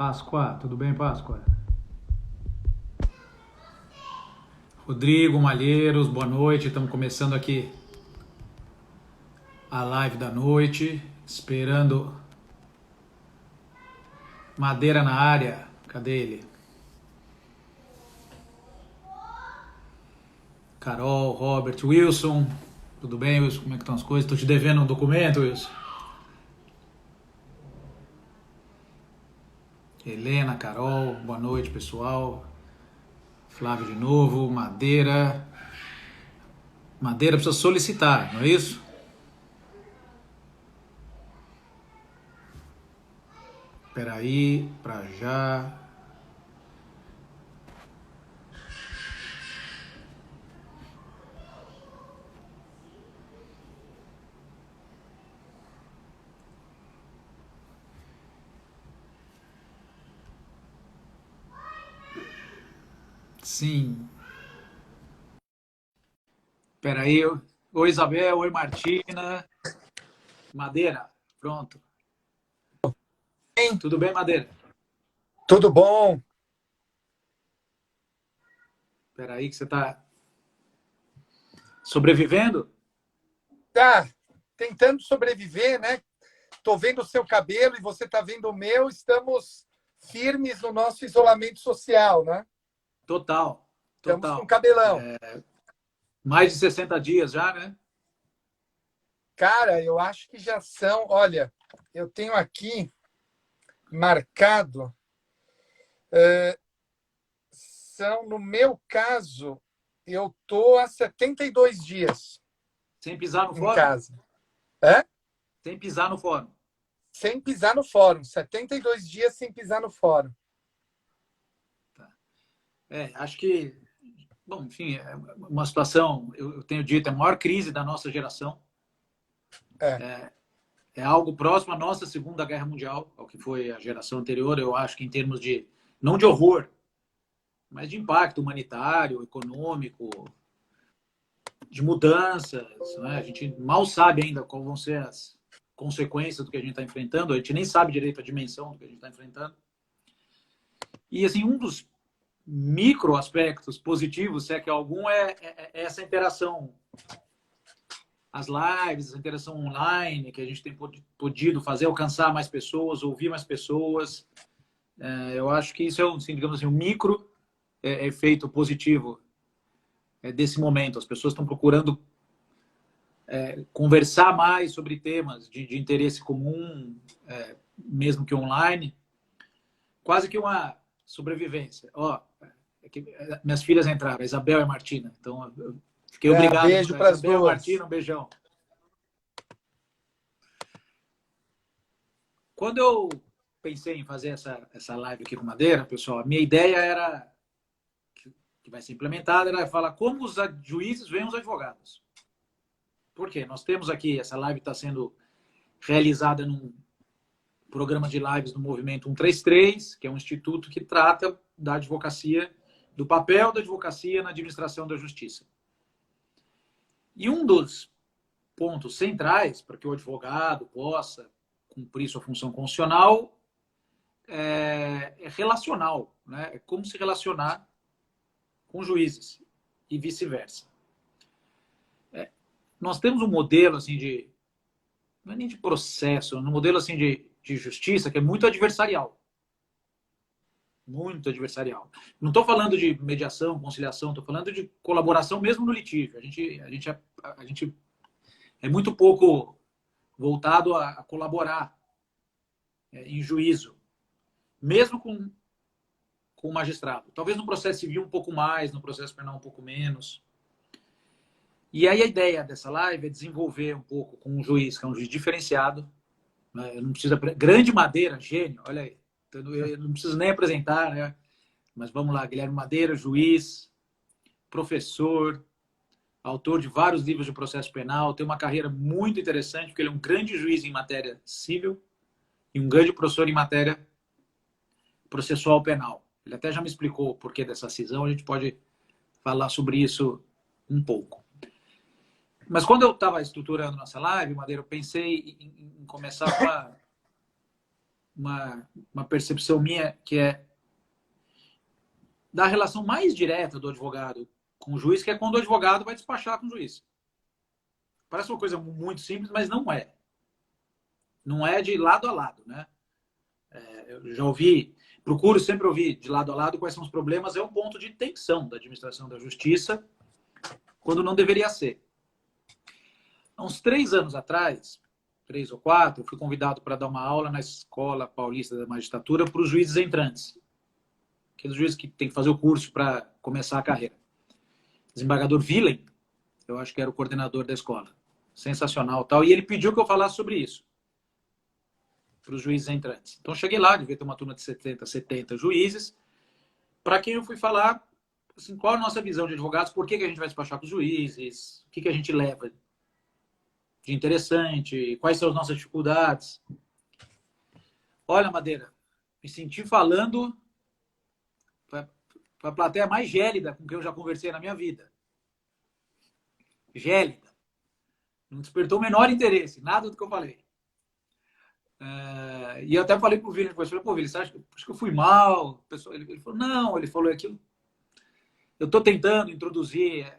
Páscoa, tudo bem, Páscoa? Rodrigo, Malheiros, boa noite. Estamos começando aqui a live da noite, esperando Madeira na área. Cadê ele? Carol, Robert, Wilson. Tudo bem, Wilson? Como é que estão as coisas? Estou te devendo um documento, Wilson. Helena, Carol, boa noite, pessoal. Flávio de novo, Madeira. Madeira precisa solicitar, não é isso? Espera aí, pra já. Sim. Espera aí. Oi, Isabel. Oi, Martina. Madeira, pronto. Bem, Tudo bem, Madeira? tudo bom? Espera aí que você está sobrevivendo? Tá tentando sobreviver, né? Tô vendo o seu cabelo e você tá vendo o meu. Estamos firmes no nosso isolamento social, né? Total, Estamos com total. cabelão. Mais de 60 dias já, né? Cara, eu acho que já são. Olha, eu tenho aqui marcado. São, no meu caso, eu tô há 72 dias Sem pisar no em fórum? casa. É? Sem pisar no fórum. Sem pisar no fórum. 72 dias sem pisar no fórum. Tá. Acho que, bom, enfim, é uma situação, eu tenho dito, é a maior crise da nossa geração. É. É algo próximo à nossa Segunda Guerra Mundial, ao que foi a geração anterior, eu acho que em termos de, não de horror, mas de impacto humanitário, econômico, de mudanças, né? A gente mal sabe ainda quais vão ser as consequências do que a gente está enfrentando, a gente nem sabe direito a dimensão do que a gente está enfrentando. E, assim, um dos micro aspectos positivos, se é que algum, é essa interação. As lives, essa interação online, que a gente tem podido fazer, alcançar mais pessoas, ouvir mais pessoas. Eu acho que isso é, assim, digamos assim, um micro efeito positivo desse momento. As pessoas estão procurando conversar mais sobre temas de interesse comum, mesmo que online, quase que uma sobrevivência. Ó, minhas filhas entraram, a Isabel e a Martina, então eu fiquei obrigado. Beijo para as Isabel e duas. Martina, um beijão. Quando eu pensei em fazer essa live aqui com Madeira, pessoal, a minha ideia era, que vai ser implementada, era falar como os juízes veem os advogados. Por quê? Nós temos aqui, essa live está sendo realizada num programa de lives do Movimento 133, que é um instituto que trata da advocacia, do papel da advocacia na administração da justiça. E um dos pontos centrais para que o advogado possa cumprir sua função constitucional é relacional, né? É como se relacionar com juízes e vice-versa. Nós temos um modelo assim de, não é nem de processo, um modelo assim de justiça que é muito adversarial. Muito adversarial. Não estou falando de mediação, conciliação, estou falando de colaboração mesmo no litígio. A gente é muito pouco voltado a colaborar em juízo, mesmo com o magistrado. Talvez no processo civil um pouco mais, no processo penal um pouco menos. E aí a ideia dessa live é desenvolver um pouco com um juiz, que é um juiz diferenciado. Né? Eu não preciso... Grande Madeira, gênio, olha aí. Eu não preciso nem apresentar, né? Mas vamos lá, Guilherme Madeira, juiz, professor, autor de vários livros de processo penal, tem uma carreira muito interessante, porque ele é um grande juiz em matéria civil e um grande professor em matéria processual penal. Ele até já me explicou o porquê dessa cisão, a gente pode falar sobre isso um pouco. Mas quando eu estava estruturando nossa live, Madeira, eu pensei em começar com uma percepção minha que é da relação mais direta do advogado com o juiz, que é quando o advogado vai despachar com o juiz. Parece uma coisa muito simples, mas não é. Não é de lado a lado, né? Eu já ouvi, procuro sempre ouvir de lado a lado quais são os problemas, é um ponto de tensão da administração da justiça, quando não deveria ser. Há uns 3 anos atrás, 3 ou 4, fui convidado para dar uma aula na Escola Paulista da Magistratura para os juízes entrantes. Aqueles juízes que tem que fazer o curso para começar a carreira. Desembargador Willen, eu acho que era o coordenador da escola. Sensacional, tal. E ele pediu que eu falasse sobre isso para os juízes entrantes. Então, cheguei lá, devia ter uma turma de 70 juízes, para quem eu fui falar assim, qual a nossa visão de advogados, por que a gente vai despachar com os juízes, o que a gente leva de interessante, quais são as nossas dificuldades. Olha, Madeira, me senti falando para a plateia mais gélida com quem eu já conversei na minha vida. Gélida. Não despertou o menor interesse, nada do que eu falei. E eu até falei pro Vili depois, falei, pô, Vili, você acha que eu fui mal? Ele falou, não, ele falou aquilo. Eu estou tentando introduzir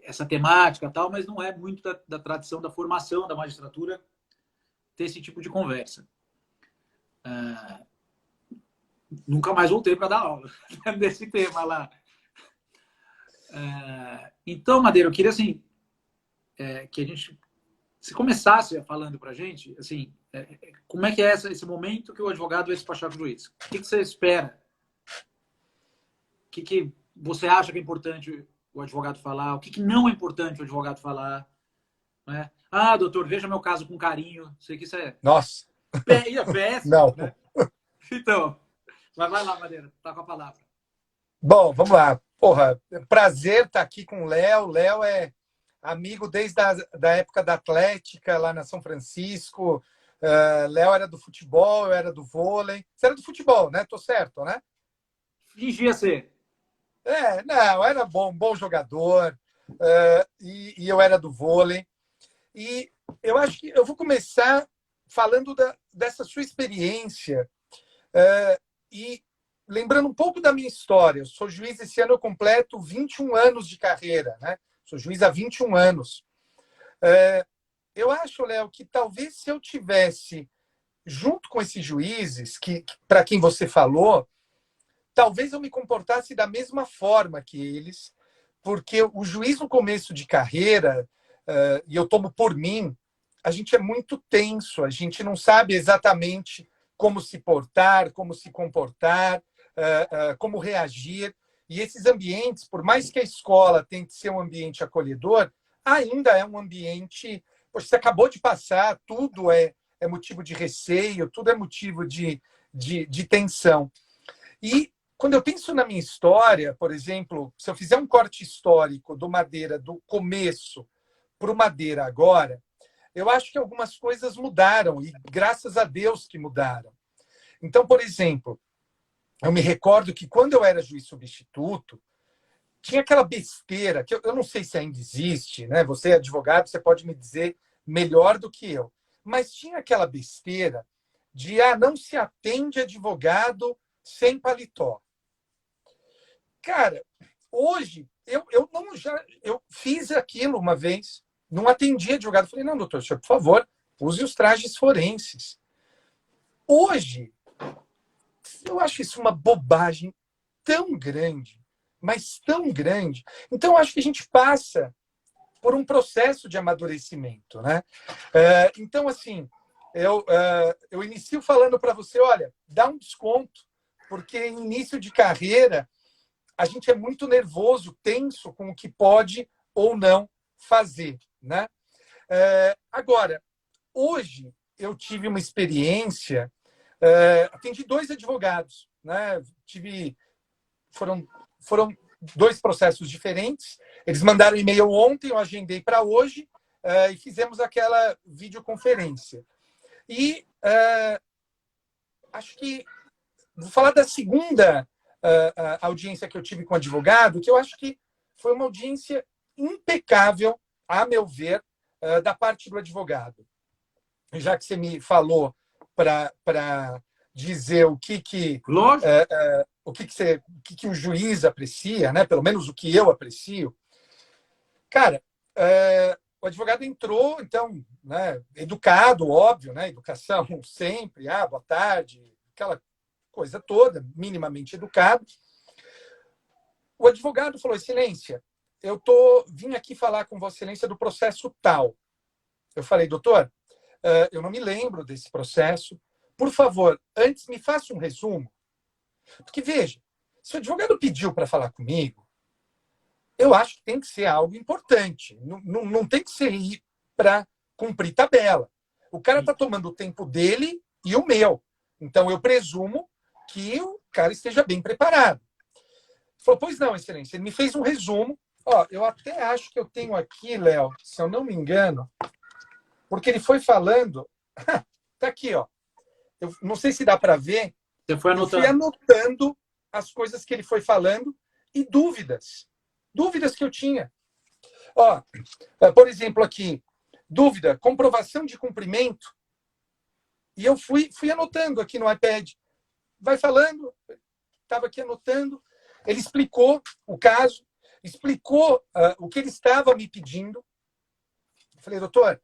essa temática e tal, mas não é muito da tradição da formação da magistratura ter esse tipo de conversa. Nunca mais voltei para dar aula desse tema lá. Então, Madeira, eu queria assim, que a gente se começasse falando para a gente, assim, como é que é esse momento que o advogado vai despachar com o juiz? O que você espera? O que você acha que é importante o advogado falar? O que não é importante o advogado falar? Né? Ah, doutor, veja meu caso com carinho. Sei que isso é... Nossa! Péssimo, Não. Né? Então, mas vai lá, Madeira, tá com a palavra. Bom, vamos lá. Porra, prazer estar aqui com o Léo. Léo é amigo desde da época da Atlética, lá na São Francisco. Léo era do futebol, eu era do vôlei. Você era do futebol, né? Tô certo, né? Fingia ser. Não, era bom jogador. E eu era do vôlei. E eu acho que eu vou começar falando dessa sua experiência e lembrando um pouco da minha história. Eu sou juiz esse ano, eu completo 21 anos de carreira, né? Sou juiz há 21 anos. Eu acho, Léo, que talvez se eu tivesse junto com esses juízes, para quem você falou, talvez eu me comportasse da mesma forma que eles, porque o juiz no começo de carreira, e eu tomo por mim, a gente é muito tenso, a gente não sabe exatamente como se portar, como se comportar, como reagir. E esses ambientes, por mais que a escola tente ser um ambiente acolhedor, ainda é um ambiente... Poxa, você acabou de passar, tudo é motivo de receio, tudo é motivo de tensão. E quando eu penso na minha história, por exemplo, se eu fizer um corte histórico do Madeira do começo para o Madeira agora, eu acho que algumas coisas mudaram, e graças a Deus que mudaram. Então, por exemplo, eu me recordo que quando eu era juiz substituto, tinha aquela besteira, que eu não sei se ainda existe, né? Você é advogado, você pode me dizer melhor do que eu, mas tinha aquela besteira de não se atende advogado sem paletó. Cara, hoje, eu fiz aquilo uma vez, não atendi advogado. Falei, não, doutor, senhor, por favor, use os trajes forenses. Hoje, eu acho isso uma bobagem tão grande, mas tão grande. Então, eu acho que a gente passa por um processo de amadurecimento, né? Então, assim, eu inicio falando para você, olha, dá um desconto, porque em início de carreira a gente é muito nervoso, tenso com o que pode ou não fazer, né? Agora, hoje eu tive uma experiência, atendi 2 advogados, né? Foram 2 processos diferentes. Eles mandaram e-mail ontem, eu agendei para hoje e fizemos aquela videoconferência. E acho que vou falar da segunda audiência que eu tive com o advogado, que eu acho que foi uma audiência impecável, a meu ver, da parte do advogado. Já que você me falou para dizer Lógico. O que o juiz aprecia, né? Pelo menos o que eu aprecio. Cara, o advogado entrou, então, né, educado, óbvio, né? Educação sempre, boa tarde, aquela coisa toda, minimamente educado. O advogado falou: Excelência, vim aqui falar com Vossa Excelência do processo tal. Eu falei: doutor, eu não me lembro desse processo. Por favor, antes me faça um resumo. Porque, veja, se o advogado pediu para falar comigo, eu acho que tem que ser algo importante. Não tem que ser ir para cumprir tabela. O cara está tomando o tempo dele e o meu. Então, eu presumo que o cara esteja bem preparado. Ele falou: pois não, Excelência. Ele me fez um resumo. Eu até acho que eu tenho aqui, Léo, se eu não me engano, porque ele foi falando. Está aqui, ó. Eu não sei se dá para ver. Você foi anotando. Eu fui anotando as coisas que ele foi falando e dúvidas. Dúvidas que eu tinha. Por exemplo, aqui, dúvida, comprovação de cumprimento. E eu fui anotando aqui no iPad. Vai falando, estava aqui anotando. Ele explicou o caso, explicou o que ele estava me pedindo. Eu falei: doutor,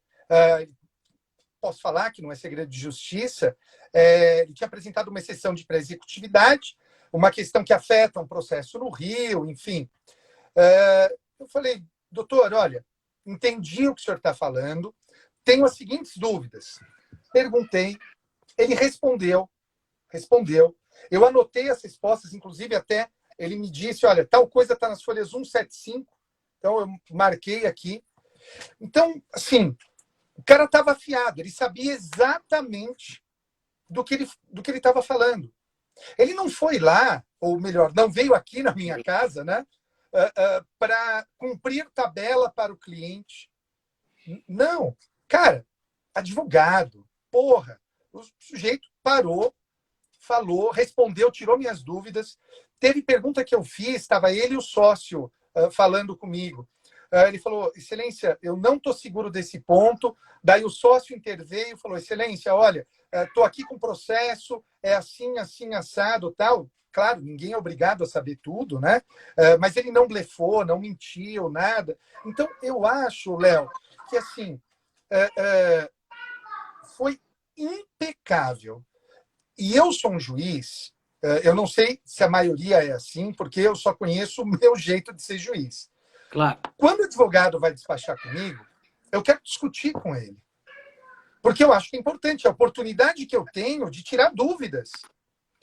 posso falar que não é segredo de justiça? Ele tinha apresentado uma exceção de pré-executividade, uma questão que afeta um processo no Rio, enfim. Eu falei: doutor, olha, entendi o que o senhor está falando, tenho as seguintes dúvidas. Perguntei, ele respondeu. Eu anotei as respostas, inclusive até ele me disse: olha, tal coisa está nas folhas 175, então eu marquei aqui. Então, assim, o cara estava afiado, ele sabia exatamente do que ele estava falando. Ele não foi lá, ou melhor, não veio aqui na minha casa, né, para cumprir tabela para o cliente. Não. Cara, advogado, porra, o sujeito parou, falou, respondeu, tirou minhas dúvidas. Teve pergunta que eu fiz, estava ele e o sócio falando comigo. Ele falou: Excelência, eu não estou seguro desse ponto. Daí o sócio interveio e falou: Excelência, olha, estou aqui com o processo, é assim, assim, assado, tal. Claro, ninguém é obrigado a saber tudo, né? Mas ele não blefou, não mentiu, nada. Então, eu acho, Léo, que assim, foi impecável. E eu sou um juiz, eu não sei se a maioria é assim, porque eu só conheço o meu jeito de ser juiz. Claro. Quando o advogado vai despachar comigo, eu quero discutir com ele. Porque eu acho que é importante a oportunidade que eu tenho de tirar dúvidas.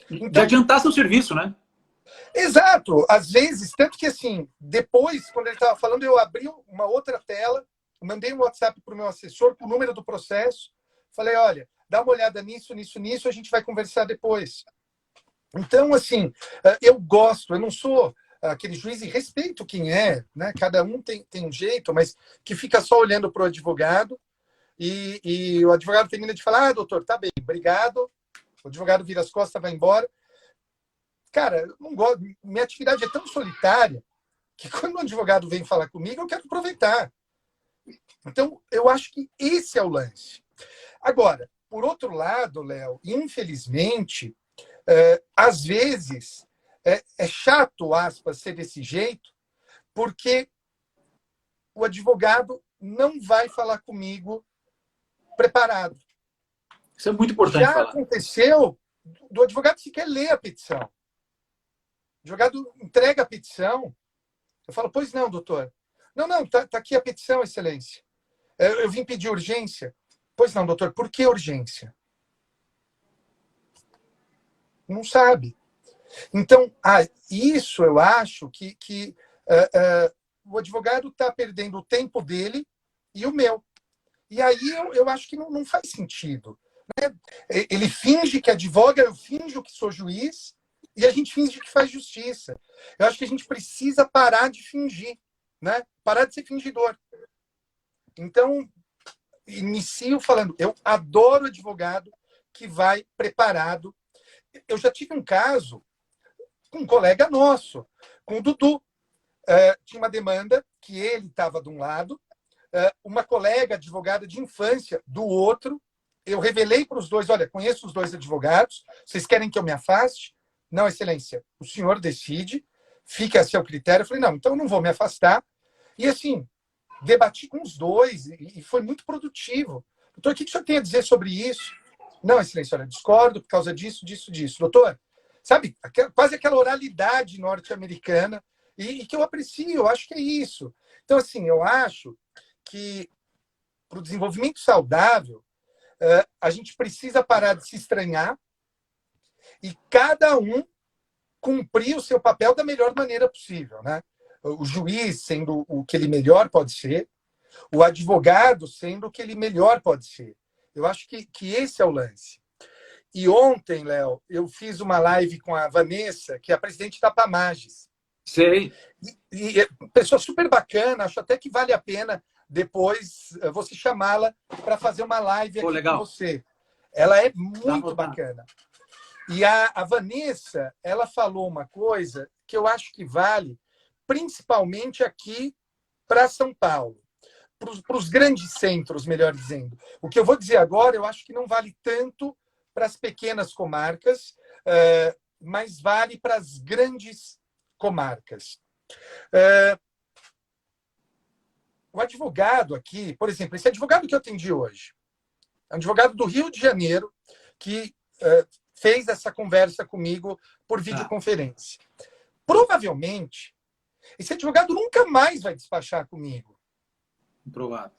Então, de adiantar seu serviço, né? Exato. Às vezes, tanto que assim, depois, quando ele estava falando, eu abri uma outra tela, mandei um WhatsApp para o meu assessor com o número do processo, falei: olha, dá uma olhada nisso, a gente vai conversar depois. Então, assim, eu gosto, eu não sou aquele juiz, e respeito quem é, né? Cada um tem um jeito, mas que fica só olhando para o advogado e o advogado termina de falar: doutor, tá bem, obrigado. O advogado vira as costas, vai embora. Cara, eu não gosto, minha atividade é tão solitária que quando o advogado vem falar comigo, eu quero aproveitar. Então, eu acho que esse é o lance. Agora, por outro lado, Léo, infelizmente, às vezes é chato, aspas, ser desse jeito, porque o advogado não vai falar comigo preparado. Isso é muito importante Já falar. aconteceu do advogado sequer ler a petição. O advogado entrega a petição. Eu falo: pois não, doutor. Não, tá aqui a petição, Excelência. Eu vim pedir urgência. Pois não, doutor. Por que urgência? Não sabe. Então, isso eu acho que o advogado está perdendo o tempo dele e o meu. E aí eu acho que não faz sentido. Né? Ele finge que advoga, eu finjo que sou juiz, e a gente finge que faz justiça. Eu acho que a gente precisa parar de fingir, né? Parar de ser fingidor. Então, inicio falando: eu adoro advogado que vai preparado. Eu já tive um caso com um colega nosso, com o Dudu. Tinha uma demanda que ele estava de um lado, uma colega advogada de infância do outro, eu revelei para os dois, olha, conheço os dois advogados, vocês querem que eu me afaste? Não, excelência, o senhor decide, fica a seu critério. Eu falei, não, então eu não vou me afastar. E assim, debati com os dois e foi muito produtivo. Doutor, o que o senhor tem a dizer sobre isso? Não, excelência, olha, discordo por causa disso, disso, disso. Doutor, sabe, quase aquela oralidade norte-americana e que eu aprecio, eu acho que é isso. Então, assim, eu acho que para o desenvolvimento saudável, a gente precisa parar de se estranhar e cada um cumprir o seu papel da melhor maneira possível, né? O juiz sendo o que ele melhor pode ser, o advogado sendo o que ele melhor pode ser. Eu acho que esse é o lance. E ontem, Léo, eu fiz uma live com a Vanessa, que é a presidente da Pamages. Sei. E pessoa super bacana, acho até que vale a pena depois você chamá-la para fazer uma live aqui legal. com você. Ela é muito bacana. E a Vanessa, ela falou uma coisa que eu acho que vale, principalmente aqui para São Paulo, para os grandes centros, melhor dizendo. O que eu vou dizer agora, eu acho que não vale tanto para as pequenas comarcas, mas vale para as grandes comarcas. O advogado aqui, por exemplo, esse advogado que eu atendi hoje, é um advogado do Rio de Janeiro que fez essa conversa comigo por videoconferência. Provavelmente, esse advogado nunca mais vai despachar comigo. Provável.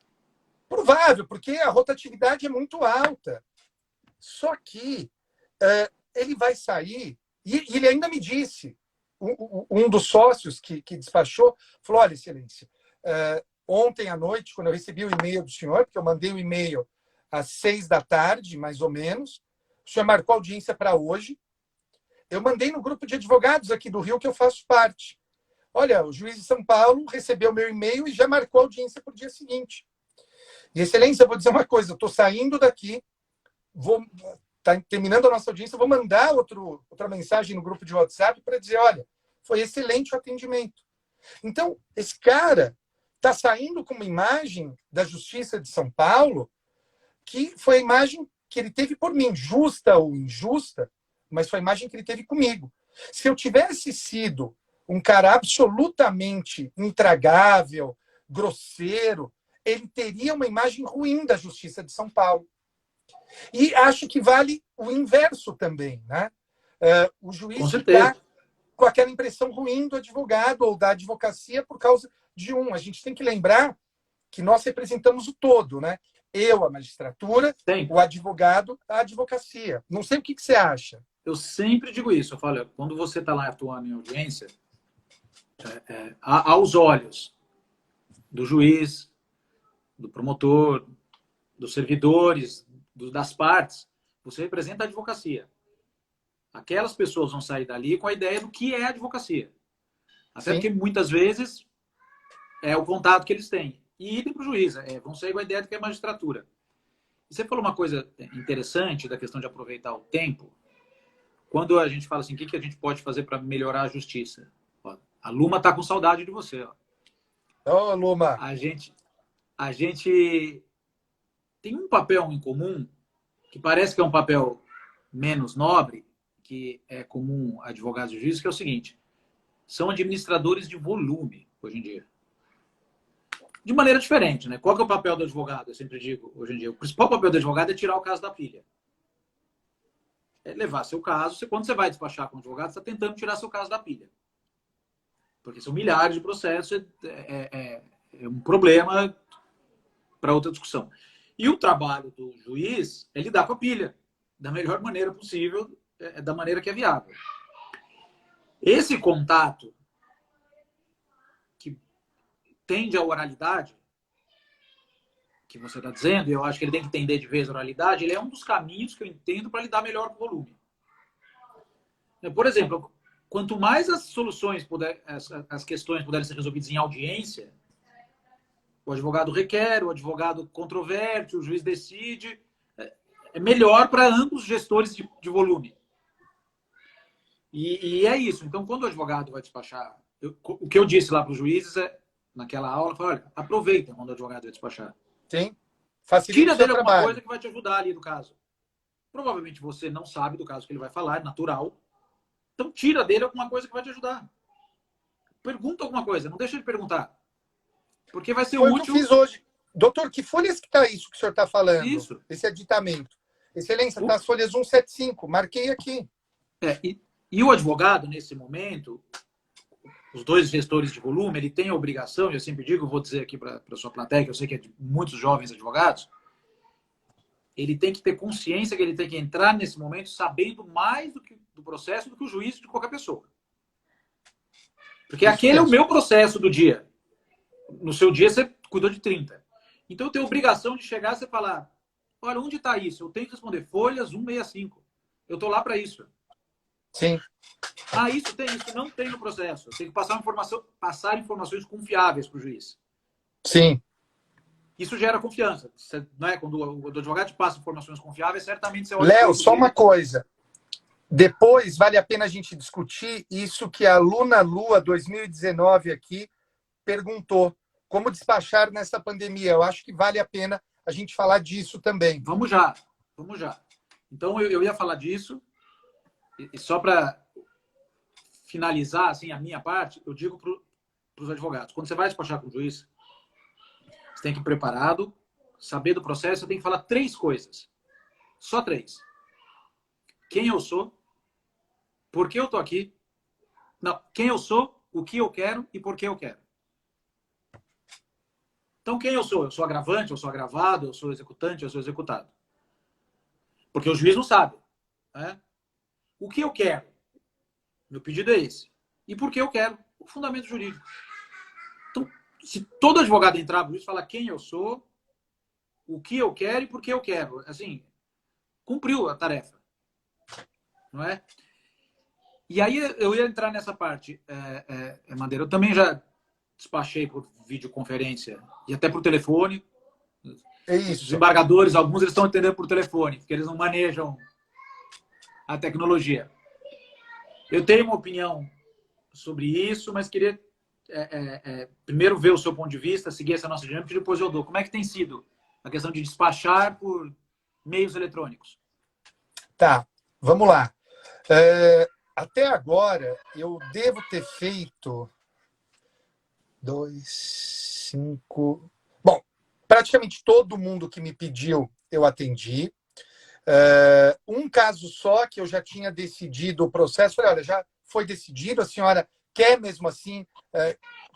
Provável, porque a rotatividade é muito alta. Só que ele vai sair, e ele ainda me disse, um dos sócios que despachou, falou, olha, excelência, ontem à noite, quando eu recebi o e-mail do senhor, porque eu mandei o e-mail às 6 da tarde, mais ou menos, o senhor marcou audiência para hoje, eu mandei no grupo de advogados aqui do Rio, que eu faço parte. Olha, o juiz de São Paulo recebeu meu e-mail e já marcou audiência para o dia seguinte. E, excelência, eu vou dizer uma coisa, eu estou saindo daqui, tá terminando a nossa audiência, vou mandar outra mensagem no grupo de WhatsApp para dizer, olha, foi excelente o atendimento. Então, esse cara está saindo com uma imagem da Justiça de São Paulo que foi a imagem que ele teve por mim, justa ou injusta, mas foi a imagem que ele teve comigo. Se eu tivesse sido um cara absolutamente intragável, grosseiro, ele teria uma imagem ruim da Justiça de São Paulo. E acho que vale o inverso também, né? O juiz ficar com aquela impressão ruim do advogado ou da advocacia por causa de um. A gente tem que lembrar que nós representamos o todo, né? Eu, a magistratura, o advogado, a advocacia. Não sei o que você acha. Eu sempre digo isso. Eu falo, quando você está lá atuando em audiência, aos olhos do juiz, do promotor, dos servidores, das partes, você representa a advocacia. Aquelas pessoas vão sair dali com a ideia do que é a advocacia. Até porque muitas vezes é o contato que eles têm. E idem para o juiz, vão sair com a ideia do que é magistratura. E você falou uma coisa interessante da questão de aproveitar o tempo. Quando a gente fala assim, o que a gente pode fazer para melhorar a justiça? Ó, a Luma está com saudade de você. Ô, Luma! A gente tem um papel em comum que parece que é um papel menos nobre, que é comum a advogados e juízes, que é o seguinte: são administradores de volume hoje em dia. De maneira diferente, né? Qual que é o papel do advogado? Eu sempre digo, hoje em dia, o principal papel do advogado é tirar o caso da pilha. É levar seu caso. Quando você vai despachar com o advogado, você está tentando tirar seu caso da pilha. Porque são milhares de processos, é um problema para outra discussão. E o trabalho do juiz é lidar com a pilha da melhor maneira possível, da maneira que é viável. Esse contato que tende à oralidade, que você está dizendo, e eu acho que ele tem que entender de vez a oralidade, ele é um dos caminhos que eu entendo para lidar melhor com o volume. Por exemplo, quanto mais as soluções as questões puderem ser resolvidas em audiência, o advogado requer, o advogado controverte, o juiz decide, é melhor para ambos os gestores de volume. E é isso. Então, quando o advogado vai despachar, o que eu disse lá para os juízes naquela aula, foi, olha, aproveitem quando o advogado vai despachar. Sim. Facilita Tira o seu dele alguma trabalho. coisa que vai te ajudar ali do caso. Provavelmente você não sabe do caso que ele vai falar, é natural. Então tira dele alguma coisa que vai te ajudar. Pergunta alguma coisa, não deixa de perguntar. Porque vai ser Foi o que eu útil fiz hoje. Doutor, que folhas que está isso que o senhor está falando? isso. Esse aditamento. Excelência, está as folhas 175. Marquei aqui. E o advogado, nesse momento, os dois gestores de volume, ele tem a obrigação, e eu sempre digo, vou dizer aqui para a sua plateia, que eu sei que é de muitos jovens advogados, ele tem que ter consciência que ele tem que entrar nesse momento sabendo mais do processo do que o juiz de qualquer pessoa. Porque Isso aquele é o mesmo. meu processo do dia. No seu dia, você cuidou de 30. Então, eu tenho a obrigação de chegar e falar, olha, onde está isso? Eu tenho que responder folhas 165. Eu estou lá para isso. Sim. Ah, isso tem, isso não tem no processo. Eu tenho que passar informações confiáveis para o juiz. Sim. Isso gera confiança. Você, não é? Quando o advogado te passa informações confiáveis, certamente você olha para Léo, isso só dele. uma coisa. Depois, vale a pena a gente discutir isso que a Luna Lua 2019 aqui perguntou. Como despachar nessa pandemia? Eu acho que vale a pena a gente falar disso também. Vamos já, vamos já. Então, eu ia falar disso, e só para finalizar assim, a minha parte, eu digo para os advogados, quando você vai despachar com o juiz, você tem que ir preparado, saber do processo, você tem que falar 3 coisas. Só 3. Quem eu sou, por que eu estou aqui, não, quem eu sou, o que eu quero e por que eu quero. Então, quem eu sou? Eu sou agravante, eu sou agravado, eu sou executante, eu sou executado. Porque o juiz não sabe. Né? O que eu quero? Meu pedido é esse. E por que eu quero? O fundamento jurídico. Então, se todo advogado entrar no juiz e falar quem eu sou, o que eu quero e por que eu quero, assim, cumpriu a tarefa. Não é? E aí eu ia entrar nessa parte, Madeira. Eu também já despachei por videoconferência e até por telefone. É Os isso. embargadores, alguns, eles estão entendendo por telefone, porque eles não manejam a tecnologia. Eu tenho uma opinião sobre isso, mas queria primeiro ver o seu ponto de vista, seguir essa nossa dinâmica e depois eu dou. Como é que tem sido a questão de despachar por meios eletrônicos? Tá, vamos lá. Até agora, eu devo ter feito 2, 5. Bom, praticamente todo mundo que me pediu, eu atendi. Um caso só que eu já tinha decidido o processo, falei, olha, já foi decidido, a senhora quer mesmo assim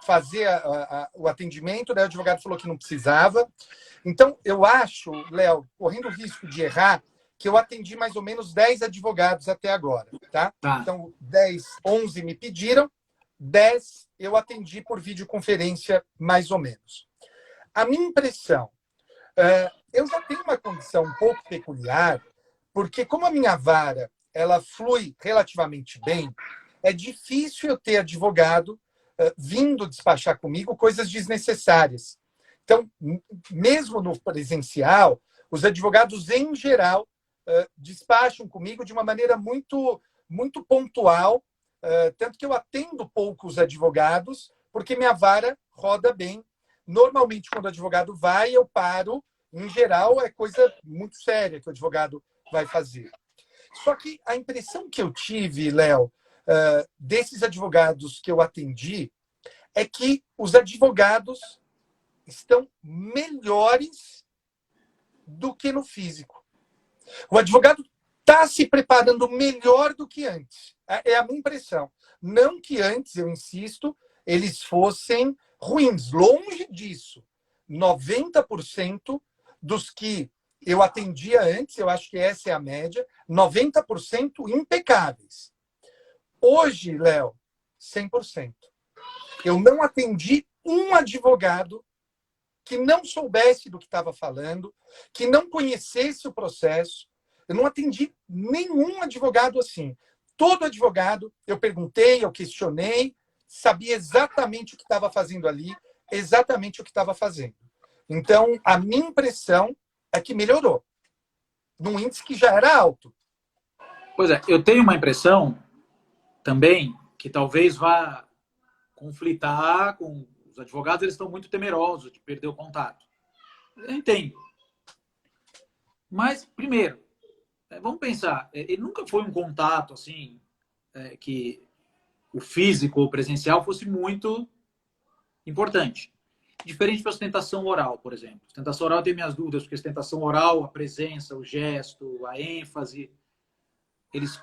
fazer o atendimento, daí o advogado falou que não precisava. Então, eu acho, Léo, correndo o risco de errar, que eu atendi mais ou menos 10 advogados até agora, tá? Tá. Então, 10, 11 me pediram, 10 eu atendi por videoconferência, mais ou menos. A minha impressão, eu já tenho uma condição um pouco peculiar, porque como a minha vara ela flui relativamente bem, é difícil eu ter advogado vindo despachar comigo coisas desnecessárias. Então, mesmo no presencial, os advogados, em geral, despacham comigo de uma maneira muito, muito pontual, tanto que eu atendo poucos advogados, porque minha vara roda bem. Normalmente, quando o advogado vai, eu paro. Em geral, é coisa muito séria que o advogado vai fazer. Só que a impressão que eu tive, Léo, desses advogados que eu atendi, é que os advogados estão melhores do que no físico. O advogado está se preparando melhor do que antes. É a minha impressão. Não que antes, eu insisto, eles fossem ruins. Longe disso. 90% dos que eu atendia antes, eu acho que essa é a média, 90% impecáveis. Hoje, Léo, 100%. Eu não atendi um advogado que não soubesse do que estava falando, que não conhecesse o processo. Eu não atendi nenhum advogado assim. Todo advogado, eu perguntei, eu questionei, sabia exatamente o que estava fazendo ali, exatamente o que estava fazendo. Então, a minha impressão é que melhorou, num índice que já era alto. Pois é, eu tenho uma impressão também que talvez vá conflitar com os advogados, eles estão muito temerosos de perder o contato. Eu entendo. Mas, primeiro, vamos pensar, ele nunca foi um contato assim, que o físico ou presencial fosse muito importante. Diferente da sustentação oral, por exemplo. Sustentação oral eu tenho minhas dúvidas, porque sustentação oral, a presença, o gesto, a ênfase, eles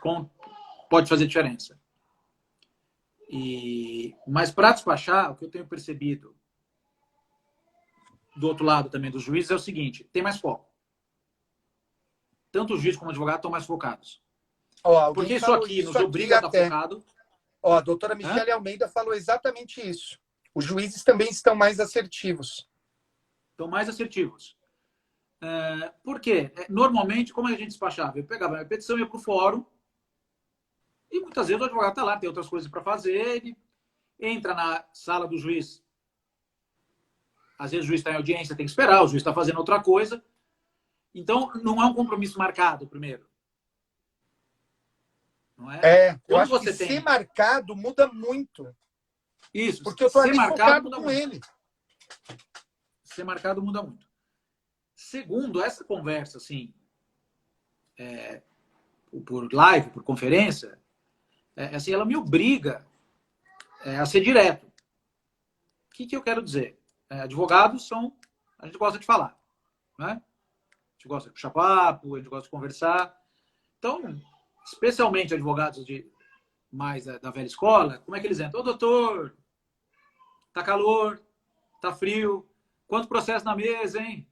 pode fazer diferença. Mas para despachar, o que eu tenho percebido do outro lado também dos juízes é o seguinte, tem mais foco. Tanto o juiz como o advogado estão mais focados. Porque isso aqui nos obriga a estar focado. A doutora Michele Almeida falou exatamente isso. Os juízes também estão mais assertivos. Estão mais assertivos. Por quê? Normalmente, como a gente despachava? Eu pegava a minha petição, ia para o fórum, e muitas vezes o advogado está lá, tem outras coisas para fazer, ele entra na sala do juiz. Às vezes o juiz está em audiência, tem que esperar, o juiz está fazendo outra coisa. Então, não é um compromisso marcado, primeiro. Não é? Eu acho que ser marcado muda muito. Isso. Porque eu estou ali focado com ele. Ser marcado muda muito. Segundo, essa conversa, assim, por live, por conferência, assim, ela me obriga a ser direto. O que eu quero dizer? Advogados são... A gente gosta de falar, né? A gente gosta de puxar papo, a gente gosta de conversar. Então, especialmente advogados mais da velha escola, como é que eles entram? Ô, doutor, tá calor, tá frio, quanto processo na mesa, hein?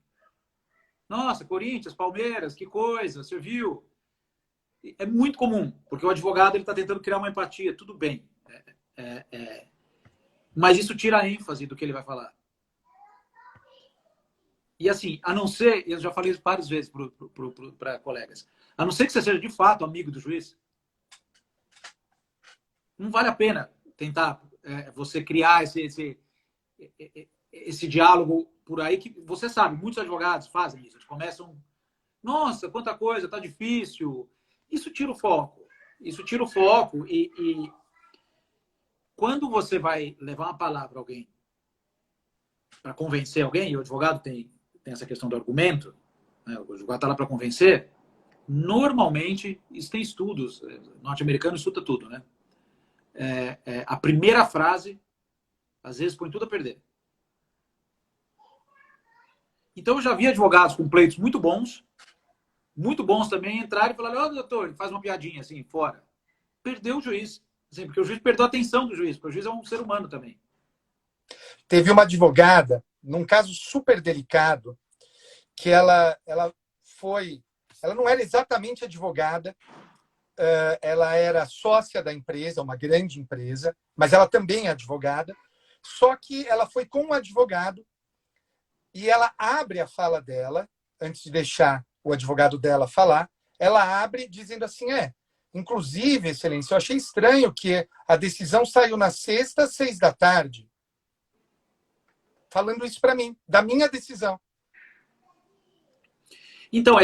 Nossa, Corinthians, Palmeiras, que coisa, você viu? É muito comum, porque o advogado está tentando criar uma empatia, tudo bem. Mas isso tira a ênfase do que ele vai falar. E assim, a não ser, eu já falei isso várias vezes para colegas, a não ser que você seja de fato amigo do juiz, não vale a pena tentar você criar esse diálogo por aí, que você sabe, muitos advogados fazem isso, eles começam, nossa, quanta coisa, tá difícil. Isso tira o foco. Isso tira o foco e quando você vai levar uma palavra a alguém para convencer alguém, e o advogado tem essa questão do argumento, né? O advogado está lá para convencer, normalmente, isso tem estudos, norte-americano estuda tudo, né? A primeira frase, às vezes, põe tudo a perder. Então, eu já vi advogados com pleitos muito bons também, entrarem e falarem, ó, doutor, ele faz uma piadinha assim, fora. Perdeu o juiz. Assim, porque o juiz perdeu a atenção do juiz, porque o juiz é um ser humano também. Teve uma advogada, num caso super delicado, que ela não era exatamente advogada, ela era sócia da empresa, uma grande empresa, mas ela também é advogada, só que ela foi com um advogado e ela abre a fala dela, antes de deixar o advogado dela falar, ela abre dizendo assim, inclusive, excelência, eu achei estranho que a decisão saiu na sexta, às 18h. Falando isso para mim, da minha decisão. Então,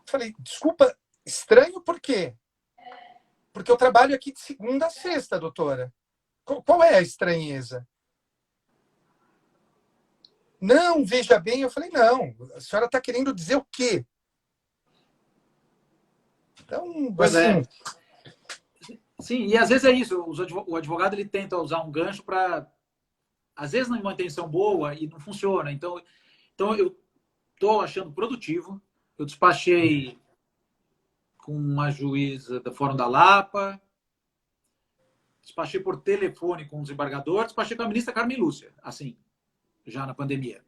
falei, desculpa, estranho por quê? Porque eu trabalho aqui de segunda a sexta, doutora. Qual é a estranheza? Não, veja bem. Eu falei, não, a senhora está querendo dizer o quê? Então, pois assim... Sim, e às vezes é isso. O advogado ele tenta usar um gancho para... Às vezes não é uma intenção boa e não funciona. Então eu estou achando produtivo. Eu despachei com uma juíza do Fórum da Lapa, despachei por telefone com o desembargador, despachei com a ministra Carmen Lúcia, assim, já na pandemia.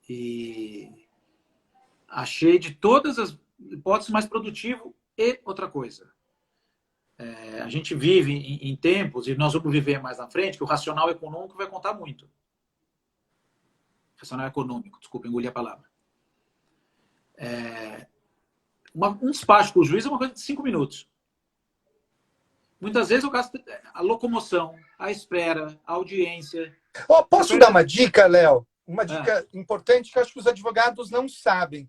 E achei de todas as hipóteses mais produtivo. E outra coisa, a gente vive em tempos, e nós vamos viver mais na frente, que o racional econômico vai contar muito. Racional econômico, desculpa, engoli a palavra. Um despacho com o juiz é uma coisa de 5 minutos. Muitas vezes eu gasto a locomoção, a espera, a audiência. Posso dar uma dica, Léo? Uma dica importante que eu acho que os advogados não sabem.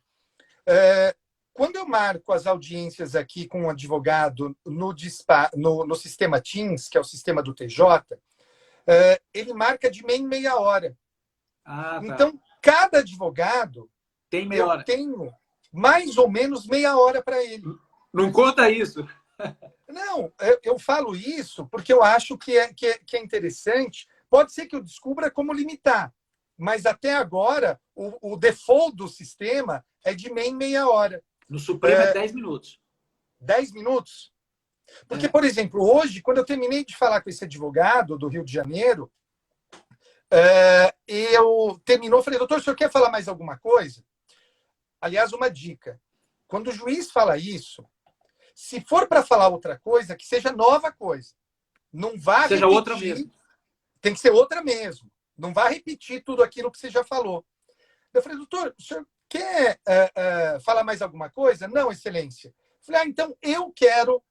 Quando eu marco as audiências aqui com um advogado no sistema Teams, que é o sistema do TJ, ele marca de meia em meia hora. Tá. Então, cada advogado, Tem meia eu hora. tenho mais ou menos meia hora para ele. Não conta isso. Não, eu falo isso porque eu acho que é interessante. Pode ser que eu descubra como limitar, mas até agora o default do sistema é de meia hora. No Supremo é 10 minutos. 10 minutos? Porque, É. por exemplo, hoje, quando eu terminei de falar com esse advogado do Rio de Janeiro, eu terminou, falei, doutor, o senhor quer falar mais alguma coisa? Aliás, uma dica. Quando o juiz fala isso, se for para falar outra coisa, que seja nova coisa. Não vá Seja repetir. outra mesmo. Tem que ser outra mesmo. Não vá repetir tudo aquilo que você já falou. Eu falei, doutor, o senhor quer falar mais alguma coisa? Não, excelência. Eu falei, então eu quero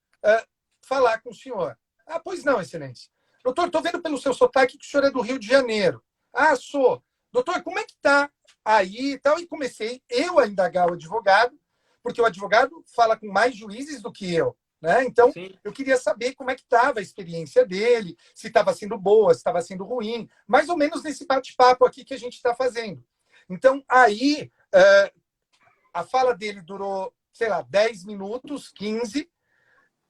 falar com o senhor. Ah, pois não, excelência. Doutor, estou vendo pelo seu sotaque que o senhor é do Rio de Janeiro. Ah, sou. Doutor, como é que está aí e tal? E comecei eu a indagar o advogado, porque o advogado fala com mais juízes do que eu. Né? Então, sim, eu queria saber como é que estava a experiência dele, se estava sendo boa, se estava sendo ruim, mais ou menos nesse bate-papo aqui que a gente está fazendo. Então, aí, a fala dele durou, sei lá, 10 minutos, 15.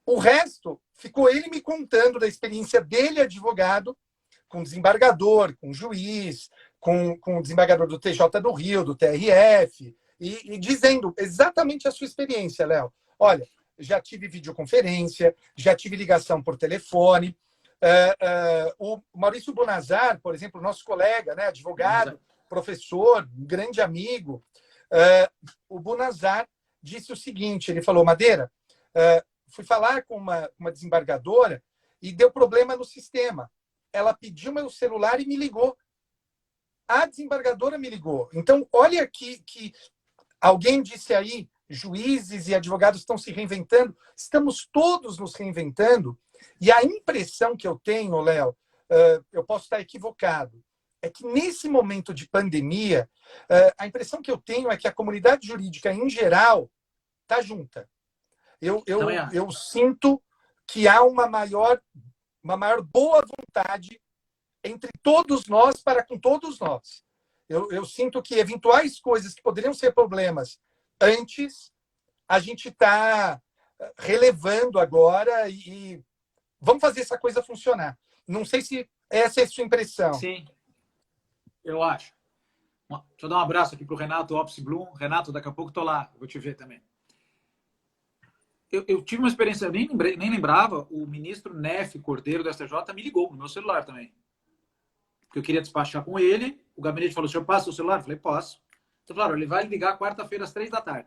O resto ficou ele me contando da experiência dele, advogado, com desembargador, com juiz, com o desembargador do TJ do Rio, do TRF, e dizendo exatamente a sua experiência, Léo. Olha, já tive videoconferência, já tive ligação por telefone. O Maurício Bonazar, por exemplo, nosso colega, né, advogado, professor, um grande amigo, o Bonazar disse o seguinte, ele falou, Madeira, fui falar com uma desembargadora e deu problema no sistema. Ela pediu meu celular e me ligou. A desembargadora me ligou. Então, olha que alguém disse aí, juízes e advogados estão se reinventando, estamos todos nos reinventando, e a impressão que eu tenho, Léo, eu posso estar equivocado, é que nesse momento de pandemia, a impressão que eu tenho é que a comunidade jurídica, em geral, está junta. Eu sinto que há uma maior boa vontade entre todos nós para com todos nós. Eu sinto que eventuais coisas que poderiam ser problemas antes, a gente está relevando agora e vamos fazer essa coisa funcionar. Não sei se essa é a sua impressão. Sim, eu acho. Deixa eu dar um abraço aqui para o Renato Opsi Blum. Renato, daqui a pouco estou lá, vou te ver também. Eu tive uma experiência, eu nem lembrava, o ministro Neff Cordeiro do STJ me ligou no meu celular também. Porque eu queria despachar com ele, o gabinete falou, o senhor passa o celular? Eu falei, posso. Então, claro, ele vai ligar quarta-feira às 3h.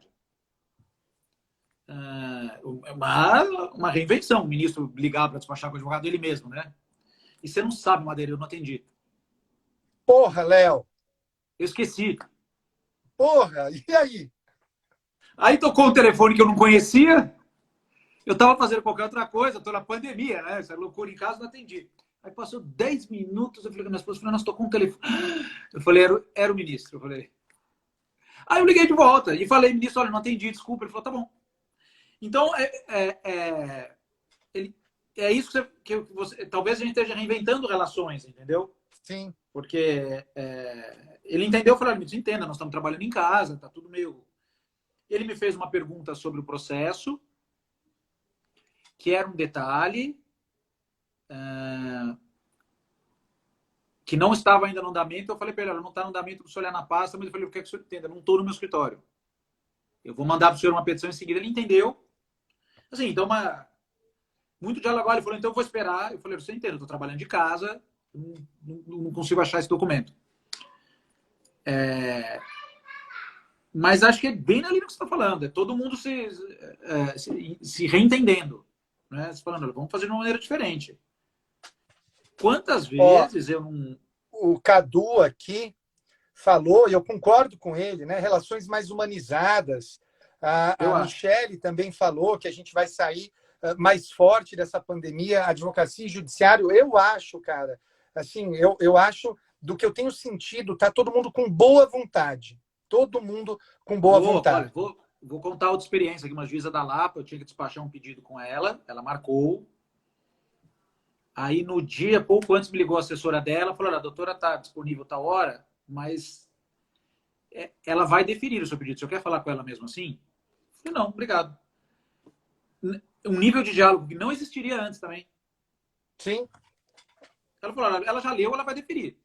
Uma reinvenção, o ministro ligar para despachar com o advogado ele mesmo, né? E você não sabe, Madeira, eu não atendi. Porra, Léo. Eu esqueci. Porra, e aí? Aí tocou um telefone que eu não conhecia, eu estava fazendo qualquer outra coisa, estou na pandemia, né? Essa loucura em casa, não atendi. Aí passou 10 minutos, eu falei com a minha esposa, nós tocou um telefone. Eu falei, era o ministro. Eu falei. Aí eu liguei de volta e falei, ministro, olha, não atendi, desculpa. Ele falou, tá bom. Então, é isso que você... Talvez a gente esteja reinventando relações, entendeu? Sim. Porque ele entendeu, eu falei, me entenda, nós estamos trabalhando em casa, tá tudo meio... Ele me fez uma pergunta sobre o processo, que era um detalhe que não estava ainda no andamento. Eu falei para ele, não está no andamento para o senhor olhar na pasta, mas eu falei, o que é que o senhor entenda? Eu não estou no meu escritório. Eu vou mandar para o senhor uma petição em seguida. Ele entendeu. Assim, então, muito dialogar. Ele falou, então eu vou esperar. Eu falei, você entende, eu estou trabalhando de casa, não consigo achar esse documento. Mas acho que é bem na linha que você está falando. É todo mundo se reentendendo. Né? Você falando, vamos fazer de uma maneira diferente. Quantas vezes eu não... O Cadu aqui falou, e eu concordo com ele, né? Relações mais humanizadas. A Michele também falou que a gente vai sair mais forte dessa pandemia, advocacia e judiciário. Eu acho, cara, assim, eu acho, do que eu tenho sentido, tá todo mundo com boa vontade. Todo mundo com boa vontade. Olha, vou contar outra experiência aqui. Uma juíza da Lapa, eu tinha que despachar um pedido com ela, ela marcou. Aí, no dia, pouco antes, me ligou a assessora dela, falou, olha, a doutora está disponível tal hora, mas ela vai deferir o seu pedido. Se eu quer falar com ela mesmo assim, eu falei, não, obrigado. Um nível de diálogo que não existiria antes também. Sim. Ela falou, ela já leu, ela vai deferir.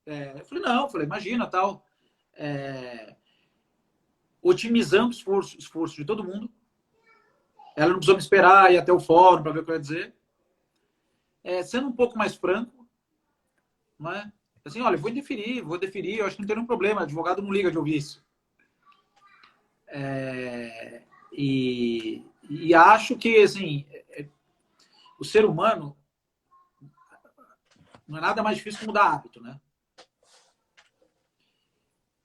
Eu falei, não, imagina, tal. Otimizando o esforço de todo mundo. Ela não precisou me esperar ir até o fórum para ver o que eu ia dizer. Sendo um pouco mais franco, não é? Assim, olha, vou deferir, eu acho que não tem nenhum problema, advogado não liga de ouvir isso. E acho que, assim, o ser humano não é nada mais difícil que mudar hábito, né?